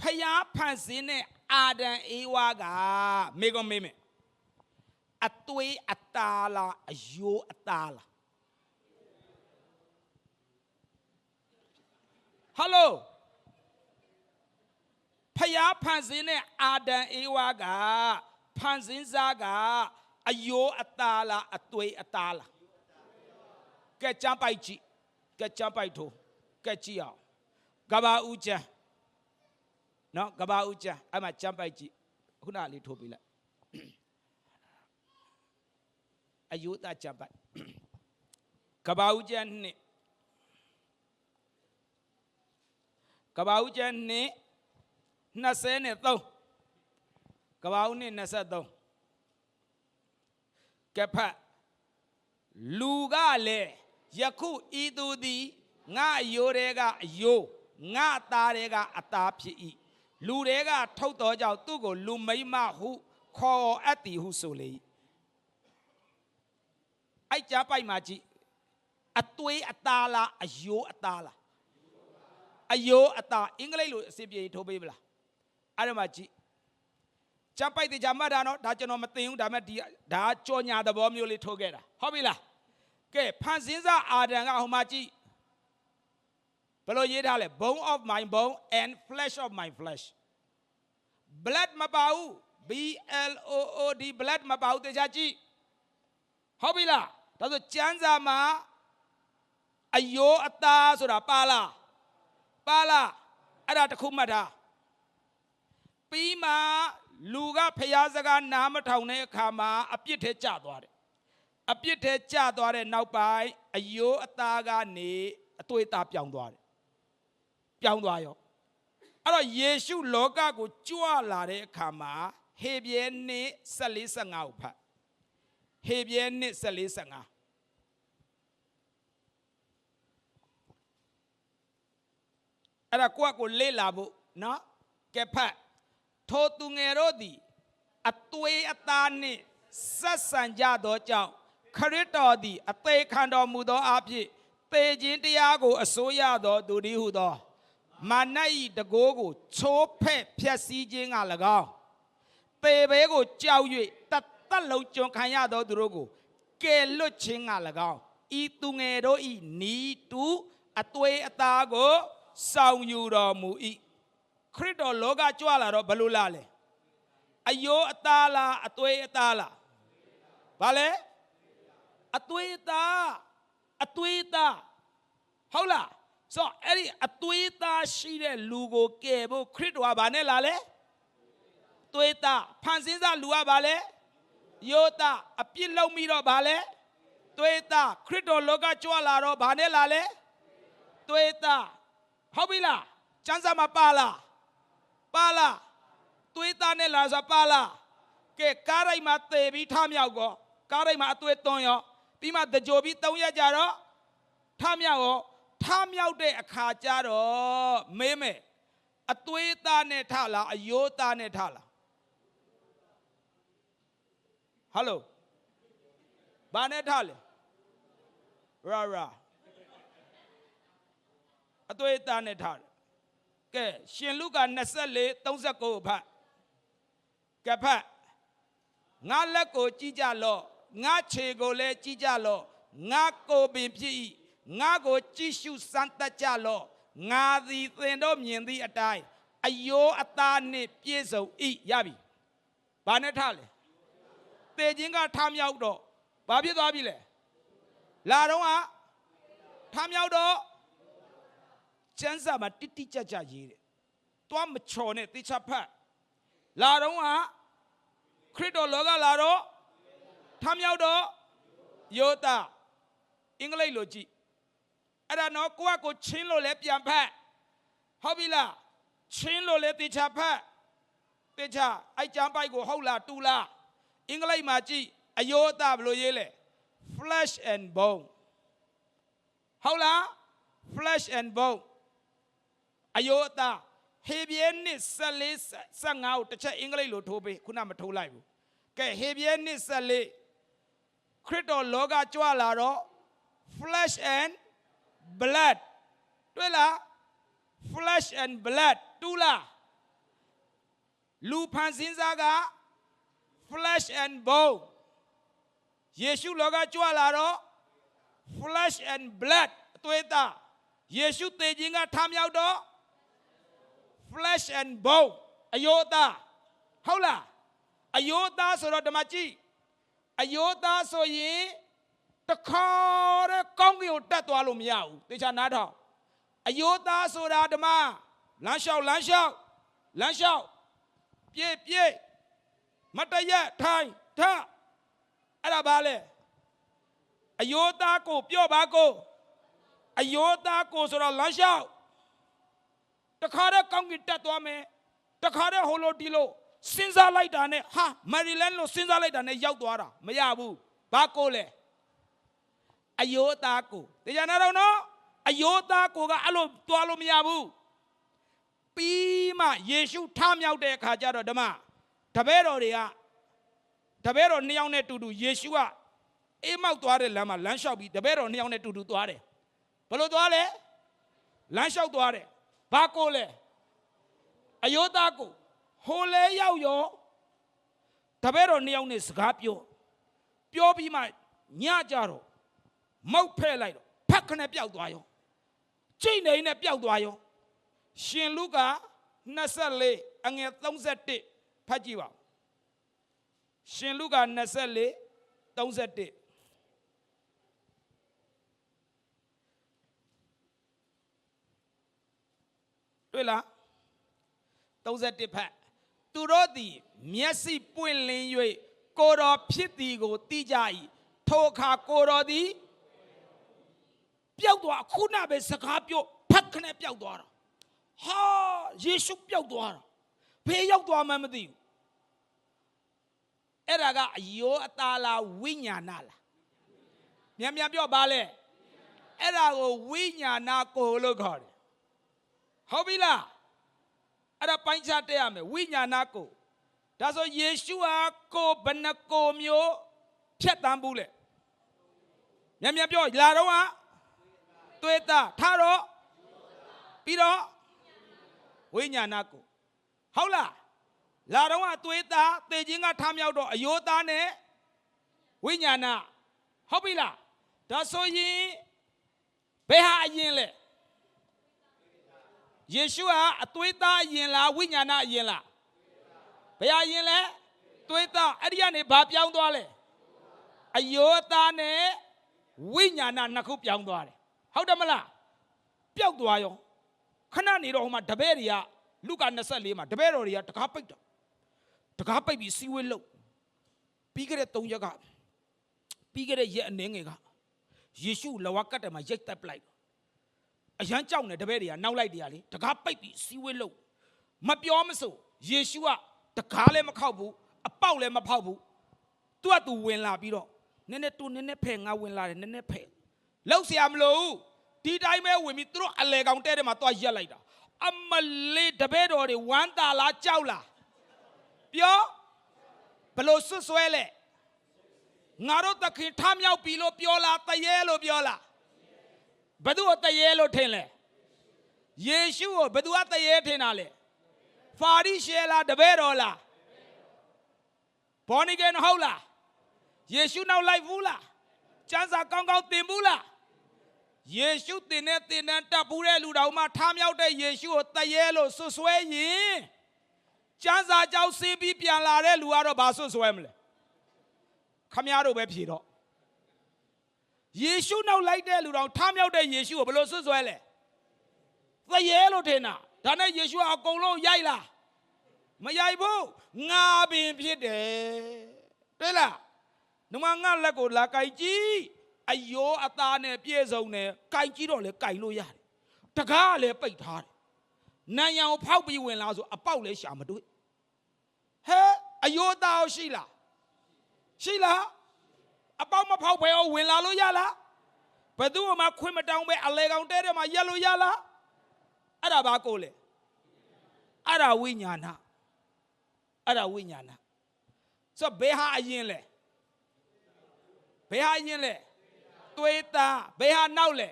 ဖယားဖန်ဆင်းတဲ့အာဒံအေဝါကမေကွန်မေးမယ်အသွေးအသားလားအယိုးအသားလားဟယ်လိုဖယားဖန်ဆင်းတဲ့အာဒံအေဝါကဖန်ဆင်းစားကအယိုးအသားလားအသွေးအသားလားကဲကြမ်းပိုက်ကြည့်ကဲကြမ်းပိုက်ထိုးကဲကြည့်အောင်ကဘာဦးကျန်းနော်ကဘာဦးကျန်းအဲ့မှာကြမ်းပိုက်ကြည့်ခုနလေးထိုးပေးလိုက်အယိုးသားကြမ်းပိုက်ကဘာဦးကျန်းနှစ်ကဘာဦးကျန်းနှစ်23ကဘာဦးနှစ်23ကဖတ်လူကလည်းယခုဤသူသည်ငါအယိုးတွေကအယိုးငါအသားတွေကအသားဖြစ်၏လူတွေကထုတ်တော်ကြောင့်သူ့ကိုလူမိမ့်မဟုခေါ်အပ်သည်ဟုဆိုလေအဲ့ကြပိုက်မှာကြည့်အသွေးအသားလားအယိုးအသားလားအယိုးအသားအင်္ဂလိပ်လိုအစီပြေထိုးပေးမလားအဲ့ဒါမှကြည့်ကြပိုက်တဲ့ဂျာမတ်ဒါနော်ဒါကျွန်တော်မသိဘူးဒါမဲ့ဒီဒါကြောညာသဘောမျိုးလေးထိုးခဲ့တာဟုတ်ပြီလားကဲဖန်ဆင်းစားအာဒံကဟိုမှာကြည့်ဘယ်လိုရေးထားလဲ bone of my bone and flesh of my flesh blood မပါဘူး B L O O D blood မပါဘူးတေချာကြည့်ဟုတ်ပြီလားဒါဆိုကျမ်းစာမှာအယိုးအသားဆိုတာပါလားအဲ့ဒါတခုမှတ်ထားပြီးမှလူကဖျားစကားနားမထောင်တဲ့အခါမှာအပြစ်ထဲကျသွားတယ်အပြစ်ထဲကျသွားတဲ့နောက်ပိုင်းအယိုးအသားကနေအသွေးသားပြောင်းသွားတယ်ပြောင်းသွားရောအဲ့တော့ယေရှုလောကကိုကြွလာတဲ့အခါမှာဟေဗြဲနှစ်14-15ကိုဖတ်ဟေဗြဲနှစ်14-15အဲ့ဒါကိုလေ့လာဖို့နော်ကဲဖတ်ထိုသူငယ်တို့သည်အသွေးအသားနှင့်ဆက်ဆံကြသောကြောင့်ခရစ်တော်သည်အသေးခံတော်မူသောအဖြစ်သေခြင်းတရားကိုအစိုးရသောသူတည်းဟုသောမာန၏တကိုးကိုချိုးဖဲ့ဖျက်ဆီးခြင်းက၎င်းသေဘေးကိုကြောက်၍တလုံးကျွံခံရသောသူတို့ကိုကယ်လွတ်ခြင်းက၎င်းဤသူငယ်တို့၏နီးတူအသွေးအသားကိုဆောင်ယူတော်မူ၏ခရစ်တော်လောကကြွလာတော့ဘလို့လားလဲအယိုးအသားလားအသွေးအသားလားဘာလဲအသွေးအသားဟုတ်လားဆိုအဲ့ဒီအသွေးသားရှိတဲ့လူကိုကယ်ဖို့ခရစ်တော်ကဘာနဲ့လာလဲသွေးသားဖန်ဆင်းစားလူကဘာလဲယောသားအပြစ်လုံးပြီးတော့ဘာလဲသွေးသားခရစ်တော်လောကကြွလာတော့ဘာနဲ့လာလဲသွေးသားဟုတ်ပြီလားကျမ်းစာမှာပါလားသွေးသားနဲ့လာဆိုပါလားကဲကားရိုက်မှာသေပြီးထမြောက်ကောကားရိုက်မှာအသွေးသွန်းရောပြီးမှတကြိုပြီး3ရက်ကြတော့ထမြောက်ရောထမြောက်တဲ့အခါကျတော့မေးမယ်အသွေးသားနဲ့ထလားအယိုးသားနဲ့ထလားဟယ်လိုဘာနဲ့ထလဲရာအသွေးသားနဲ့ထတယ်ကဲရှင်လုကာ24:39ကိုဖတ်ကဲဖတ်ငါလက်ကိုကြည့်ကြလော့ငါခြေကိုလည်းကြည့်ကြလော့ငါကိုယ်ပင်ဖြစ်၏ငါကိုကြည့်ရှုစမ်းသပ်ကြလော့ငါသည်သင်တို့မြင်သည့်အတိုင်းအယိုးအသားနှင့်ပြည့်စုံ၏ရပြီဘာနဲ့ထလဲသေခြင်းကထမြောက်တော့ဘာဖြစ်သွားပြီလဲလာတော့ကထမြောက်တော့ကျမ်းစာမှာတိကြရေးတယ်တွားမချော်နဲ့တေချာဖတ်လာတော့ကခရစ်တော်လောကလာတော့ထမြောက်တော့ယောသအင်္ဂလိပ်လိုကြည့်အဲ့ဒါနော်ကိုချင်းလို့လဲပြန်ဖတ်ဟုတ်ပြီလားချင်းလို့လဲတေချာဖတ်တေချာအဲ့ကျမ်းပိုက်ကိုဟုတ်လားတူလားအင်္ဂလိပ်မှာကြည့်အယောသဘယ်လိုရေးလဲ flesh and bone ဟုတ်လား flesh and bone အယောသဟေဗြဲနှစ်14-15ကိုတစ်ချက်အင်္ဂလိပ်လိုထိုးပေးခုနမထိုးလိုက်ဘူးကဲဟေဗြဲနှစ်14ခရစ်တော်လောကကြွလာတော့ flesh and blood တွေ့လား flesh and blood တူလား လူဖန်ဆင်းစားက flesh and bone ယေရှုလောကကြွလာတော့ flesh and blood အသွေးသားယေရှုသေခြင်းကထမြောက်တော့ flesh and bone အယောသားဟုတ်လားအယောသားဆိုတော့ဓမ္မကြည့်အယောသားဆိုရင်တခါတဲ့ကောင်းကင်ကိုတက်သွားလို့မရဘူးသေချာနားထောင်အယောသားဆိုတာဓမ္မလမ်းလျှောက်ပြေးမတရက်ထိုင်ထအဲ့ဒါဘာလဲအယောသားကိုပြောပါကိုအယောသားကိုဆိုတော့လမ်းလျှောက်တခါတဲ့ကောင်းကင်တက်သွားမယ်တခါတဲ့ဟိုလိုဒီလိုစဉ်းစားလိုက်တာနဲ့ဟာမယ်ရီလန်းလို့စဉ်းစားလိုက်တာနဲ့ရောက်သွားတာမရဘူးဘာကိုလဲအယောသားကိုတရားနာတော့နော်အယောသားကိုကအဲ့လိုသွားလို့မရဘူးပြီးမှယေရှုထမြောက်တဲ့အခါကျတော့ဓမ္မတပည့်တော်နှစ်ယောက်နဲ့တူတူယေရှုကအေးမောက်သွားတဲ့လမ်းမှာလမ်းလျှောက်ပြီးတပည့်တော်နှစ်ယောက်နဲ့တူတူသွားတယ်ဘယ်လိုသွားလဲလမ်းလျှောက်သွားတယ်ဘာကိုလဲအယောသားကိုဟိုလဲရောက်ရောတပည့်တော်နှစ်ယောက်နဲ့စကားပြောပြီးမှညကြတော့မောက်ဖဲ့လိုက်တော့ဖက်ခနဲ့ပျောက်သွားရောကျိတ်နေနဲ့ပျောက်သွားရောရှင်လုကာ24အငယ်31ဖတ်ကြည့်ပါရှင်လုကာ24 31တွေ့လား31ဖတ်သူတို့သည်မျက်စိပွင့်လင်း၍ကိုတော်ဖြစ်သည်ကိုသိကြ၏ထိုအခါကိုတော်သည်ပျောက်သွားခုနပဲစကားပြောဖက်ခနဲ့ပျောက်သွားတာဟာယေရှုပျောက်သွားတာဘယ်ရောက်သွားမှမသိဘူးအဲ့ဒါကအယောအသားလားဝိညာဏလားမြန်ပြောပါလေအဲ့ဒါကိုဝိညာဏကိုလို့ခေါ်တယ်ဟုတ်ပြီလားအဲ့ဒါပိုင်းခြားတက်ရမယ်ဝိညာဏကိုဒါဆိုယေရှုဟာကိုဘယ်နှကိုမျိုးဖြတ်တန်းဘူးလေမြန်ပြောလာတော့ဟာသွေးသားထားတော့ပြီးတော့ဝိညာဏကိုဟုတ်လားလာတော့ဟာသွေးသားသေခြင်းကထမြောက်တော့အယောသားနဲ့ဝိညာဏဟုတ်ပြီလားဒါဆိုရင်ဘယ်ဟာအရင်လဲယေရှုဟာအသွေးသားအရင်လားဝိညာဏအရင်လားဘယ်ဟာအရင်လဲသွေးသားအဲ့ဒီကနေဘာပြောင်းသွားလဲအယောသားနဲ့ဝိညာဏနှစ်ခုပြောင်းသွားတယ်ဟုတ်တယ်မလားပျောက်သွားရောခဏနေတော့ဟိုမှာတပည့်တွေကလုကာ24မှာတပည့်တော်တွေကတကားပိတ်ပြီးစီဝေးလို့ပြီးခဲ့တဲ့3ရက်ကပြီးခဲ့တဲ့ရက်အနည်းငယ်ကယေရှုလဝကတ်တယ်မှာရိတ်တက်ပလိုက်အရန်ကြောက်နေတပည့်တွေကနောက်လိုက်တရားလေတကားပိတ်ပြီးစီဝေးလို့မပြောမစို့ယေရှုကတကားလည်းမခောက်ဘူးအပေါက်လည်းမဖောက်ဘူးသူ့ကသူဝင်လာပြီးတော့နည်းနည်းဖယ်ငါဝင်လာတယ်နည်းနည်းဖယ်လောက်เสียမလို့ဒီတိုင်းပဲဝင်ပြီးသူတို့အလဲကောင်တဲ့မှာသွားရက်လိုက်တာအမလေးတပည့်တော်တွေဝမ်းသာလားကြောက်လားပြောဘလို့ဆွဆွဲလဲငါတို့သခင်ထမြောက်ပြီလို့ပြောလားတရေလို့ပြောလားဘယ်သူကတရေလို့ထင်လဲယေရှုကိုဘယ်သူကတရေထင်တာလဲဖာရိရှဲလားတပည့်တော်လားဘောနီဂန်ဟုတ်လားယေရှုနောက်လိုက်ဘူးလားကျမ်းစာကောင်းသင်ဘူးလားယေရှုသင်တဲ့သင်တန်းတက်ဘူးတဲ့လူတော်မှထမြောက်တဲ့ယေရှုကိုတရေလို့ဆွဆွဲရင်ကျမ်းစာကြောက်စီးပြီးပြန်လာတဲ့လူကတော့ဘာဆွဆွဲမလဲခမည်းတော်ပဲဖြေတော့ယေရှုနောက်လိုက်တဲ့လူတော်ထမြောက်တဲ့ယေရှုကိုဘယ်လိုဆွဆွဲလဲတရေလို့ထင်တာဒါနဲ့ယေရှုကအကုန်လုံးရိုက်လားမရိုက်ဘူးငါပင်ဖြစ်တယ်တွေ့လားနှမငါလက်ကိုလာကြိုက်ကြည့်အယောအသားနဲ့ပြည့်စုံတယ်ကြိုက်ကြည့်တော့လေကြိုက်လို့ရတယ်တကားလည်းပိတ်ထားတယ်နံရံကိုဖောက်ပြီးဝင်လာဆိုအပေါက်လည်းရှာမတွေ့ဟဲအယောသားရှိလားအပေါက်မဖောက်ဘဲဝင်လာလို့ရလားဘယ်သူမှခွင့်မတောင်းပဲအလေကောင်တဲတဲ့မှာရက်လို့ရလားအဲ့ဒါဘာကိုလဲအဲ့ဒါဝိညာဏဆိုဘယ်ဟာအရင်လဲသွေးသားဘယ်ဟာနောက်လဲ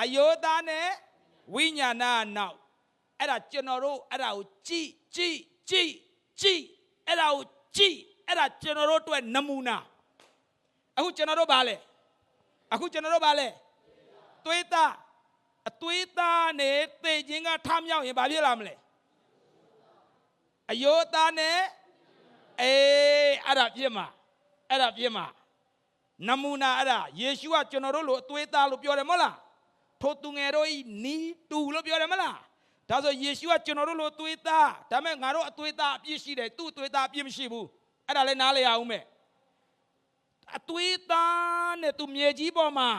အယောသားနဲ့ဝိညာဏနောက်အဲ့ဒါကျွန်တော်တို့အဲ့ဒါကိုကြည့် ကြည်အဲ့ဒါကိုကြည်အဲ့ဒါကျွန်တော်တို့အတွက်နမူနာအခုကျွန်တော်တို့ဘာလဲသွေးသားအသွေးသားနဲ့သေခြင်းကထမြောက်ရင်ဘာဖြစ်လာမလဲအယိုးသားနဲ့အဲ့ဒါဖြစ်မှာနမူနာအဲ့ဒါယေရှုကကျွန်တော်တို့လိုအသွေးသားလို့ပြောတယ်မဟုတ်လားထိုသူငယ်တို့ဤနီးတူလို့ပြောတယ်မလားဒါဆိုယေရှုကကျွန်တော်တို့လိုအသွေးသားဒါပေမဲ့ငါတို့အသွေးသားအပြည့်ရှိတယ်သူ့အသွေးသားအပြည့်မရှိဘူးအဲ့ဒါလည်းနားလည်ရအောင်မယ်အသွေးသားနဲ့သူမြေကြီးပေါ်မှာ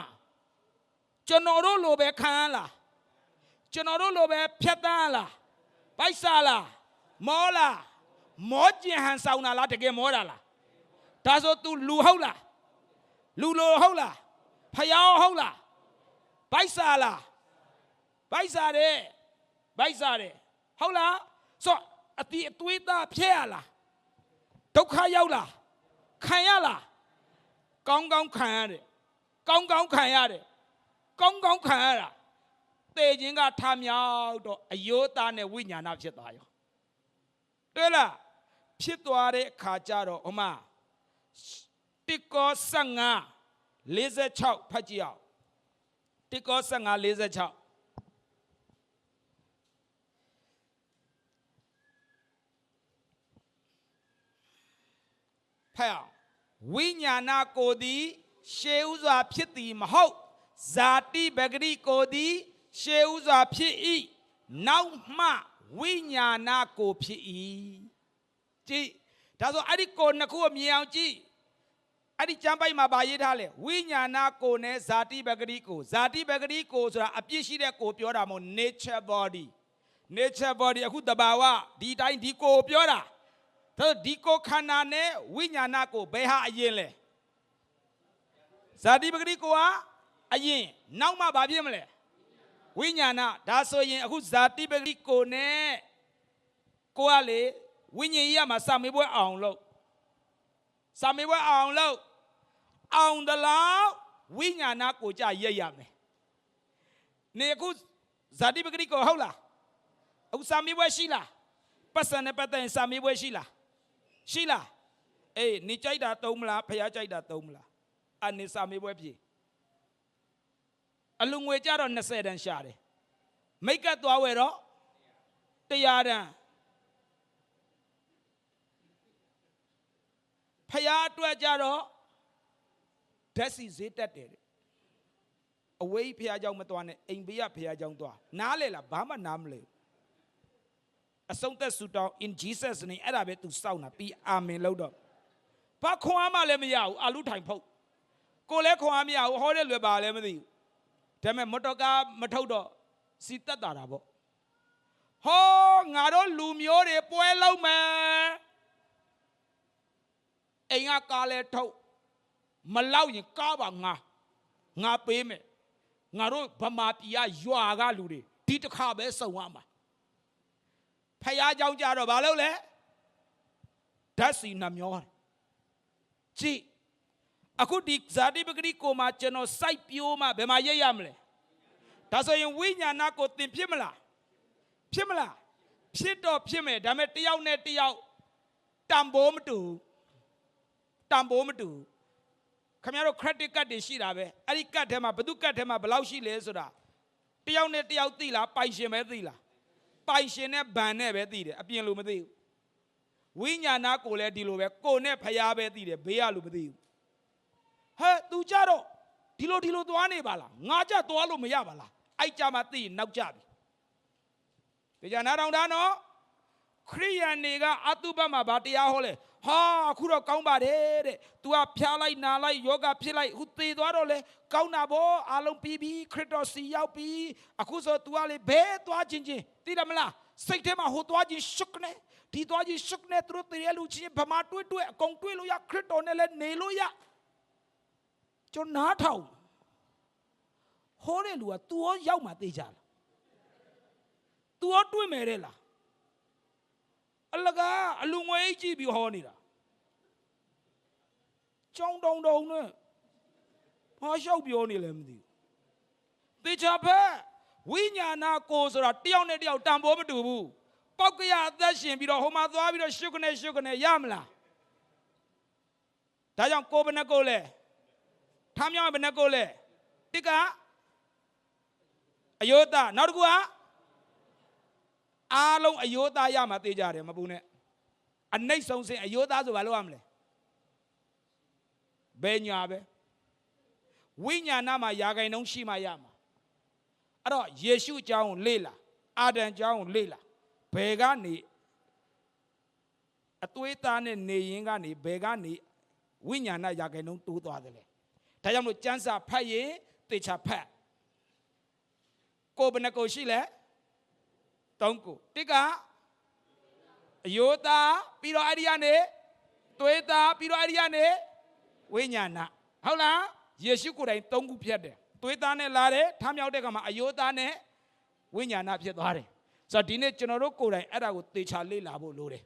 ကျွန်တော်တို့လိုပဲခံရလားကျွန်တော်တို့လိုပဲဖြတ်တန်းလားဗိုက်စားလားမောလားမောကျင်ဟန်ဆောင်တာလားတကယ်မောတာလားဒါဆို तू လူဟုတ်လားလူလိုဟုတ်လားဖျားဟုတ်လားဗိုက်စားလားဗိုက်စားတယ်ဟုတ်လားဆိုအတီအသွေးသားဖျက်ရလားဒုက္ခရောက်လားခံရလားကောင်းခံရတယ်ကောင်းခံရတာသေခြင်းကထမြောက်တော့အယိုးသားနဲ့ဝိညာဏဖြစ်သွားရောတွေ့လားဖြစ်သွားတဲ့အခါကျတော့ဟိုမှာတိကော15:46ဖတ်ကြည့်အောင်တိကော15:46ဖတ်အောင်ဝိညာဏကိုသည်ရှေးဥစွာဖြစ်သည်မဟုတ်ဇာတိပဂရိကိုသည်ရှေးဥစွာဖြစ်၏နောက်မှဝိညာဏကိုဖြစ်၏ကြည့်ဒါဆိုအဲ့ဒီကိုနှစ်ခုကိုမြင်အောင်ကြည့်အဲ့ဒီကျမ်းပိုက်မှာဗာရေးထားလဲဝိညာဏကိုနဲ့ဇာတိပဂရိကိုဆိုတာအပြည့်ရှိတဲ့ကိုပြောတာမဟုတ် nature body အခုတဘာဝဒီတိုင်းဒီကိုပြောတာဒါဒီကိုခန္ဓာနဲ့ဝိညာဏကိုဘယ်ဟာအရင်လဲဇာတိပဂရိကိုကအရင်နောက်မှဘာဖြစ်မလဲဝိညာဏဒါဆိုရင်အခုဇာတိပဂရိကိုနဲ့ကိုကလေဝိညာဉ်ကြီးကမှစာမေးပွဲအောင်လို့အောင်တလားဝိညာဏကိုကြရက်ရမယ်နေအခုဇာတိပဂရိကိုဟုတ်လားအခုစာမေးပွဲရှိလားပတ်စံနဲ့ပတ်သက်ရင်စာမေးပွဲရှိလားအေးနေကြိုက်တာသုံးမလားဖျားကြိုက်တာသုံးမလားအနေစာမေးပွဲဖြေအလူငွေကြတော့20တန်းရှာတယ်မိတ်ကပ်သွားဝယ်တော့100တန်းဖျားအတွက်ကြတော့ဓာတ်စီဈေးတက်တယ်အဝေးဖျားเจ้าမသွားနဲ့အိမ်ဘေးကဖျားเจ้าသွားနားလေလားဘာမှနားမလဲအဆုံးသက်ဆူတောင်း in Jesus name အဲ့ဒါပဲ तू စောင့်တာပြီးအာမင်လို့တော့ဘာခွန်အားမလည်းမရဘူးအာလူထိုင်ဖုတ်ကိုလည်းခွန်အားမရဘူးဟောတဲ့လွယ်ပါလည်းမသိဘူးဒါပေမဲ့မတော်ကားမထုတ်တော့စီတက်တာပေါ့ဟောငါတို့လူမျိုးတွေပွဲလုံးမယ်အိမ်ကကားလဲထုတ်မလောက်ရင်ကားပါငါပေးမယ်ငါတို့ဗမာပြည်ကရွာကလူတွေဒီတစ်ခါပဲစုံရမှာဖယားเจ้าကြတော့ဘာလုပ်လဲဓာတ်စီနှမျောကြည့်အခုဒီဇာတိပဂရိကိုမှာကျွန်တော်စိုက်ပြိုးမှဘယ်မှာရိပ်ရမလဲဒါဆိုရင်ဝိညာဏကိုသင်ဖြစ်မလားဖြစ်တော့ဖြစ်မယ်ဒါပေမဲ့တယောက်နဲ့တယောက်တန်ဖိုးမတူခင်ဗျားတို့ credit card တွေရှိတာပဲအဲ့ဒီ card ထဲမှာဘယ်သူ card ထဲမှာဘယ်လောက်ရှိလဲဆိုတာတယောက်နဲ့တယောက်သိလားပိုင်ရှင်ပဲသိလားပိုင်ရှင်နဲ့ဗန်နဲ့ပဲသိတယ်အပြင်လို့မသိဘူးဝိညာဏကိုလည်းဒီလိုပဲကိုနဲ့ဖျားပဲသိတယ်ဘေးကလို့မသိဘူးဟဲ့ तू ကြတော့ဒီလိုသွားနေပါလားငါကြသွားလို့မရပါလားအဲ့ကြမှာသိရင်နောက်ကြပြီကြနားထောင်တာနော်ခရိယန်တွေကအတုပမှာဗာတရားဟောလဲဟာအခုတော့ကောင်းပါတယ်တဲ့ तू ကဖျားလိုက်နာလိုက်ယောဂဖြစ်လိုက်အခုသေသွားတော့လဲကောင်းတာဗောအားလုံးပြီးပြီခရစ်တော်စီရောက်ပြီအခုဆို तू ကလေဘဲသွားချင်းသိတယ်မလားစိတ်ထဲမှာဟိုသွားချင်းရှုပ်နေဒီသွားချင်းရှုပ်နေသူတို့တရားလူချင်းဗမာတွေ့အကုန်တွေ့လို့ရခရစ်တော်နဲ့လည်းနေလို့ရကျွန်နားထောင်ဟောတဲ့လူက तू ရောရောက်မှသိကြလား तू ရောတွေ့မယ်တဲ့လားအလကားအလူငွေကြည့်ပြီးဟောနေတာကြောင်းတုံနဲ့ဘာလျှောက်ပြောနေလဲမသိဘူးတေချာဖက်ဝိညာဏကိုဆိုတာတယောက်နဲ့တယောက်တန်ဖိုးမတူဘူး ပောက်ကရအသက်ရှင်ပြီးတော့ဟိုမှာသွားပြီးတော့ရှုကနေရမလားဒါကြောင့်ကိုယ်ဘယ်နှကိုလဲထမ်းမြောင်းဘယ်နှကိုလဲတစ်ကအယောသားနောက်တစ်ခုကအားလုံးအယောသားရမှာသိကြတယ်မပူနဲ့အနှိမ့်ဆုံးစင်အယောသားဆိုဘာလို့ရမလဲဘယ်ညာပဲဝိညာဏမှာယာဂိုင်နှုံးရှိမှရမှာအဲ့တော့ယေရှုအကြောင်းကိုလေ့လာအာဒံအကြောင်းကိုလေ့လာဘယ်ကနေအသွေးသားနဲ့နေရင်ကနေဘယ်ကနေဝိညာဏယာဂိုင်နှုံးတိုးသွားတယ်လေဒါကြောင့်မလို့ကျမ်းစာဖတ်ရင်သေချာဖတ်ကိုယ်ဘယ်နှကိုရှိလဲ3ကိုတစ်ကအယောသားပြီးတော့အဲ့ဒီကနေသွေးသားပြီးတော့အဲ့ဒီကနေဝိညာဏဟုတ်လားယေရှုကိုယ်တိုင်3ခုဖြတ်တယ်သွေးသားနဲ့လာတယ်ထမ်းမြောက်တဲ့ခါမှာအယောသားနဲ့ဝိညာဏဖြစ်သွားတယ်ဆိုတော့ဒီနေ့ကျွန်တော်တို့ကိုယ်တိုင်အဲ့ဒါကိုသေချာလေ့လာဖို့လိုတယ်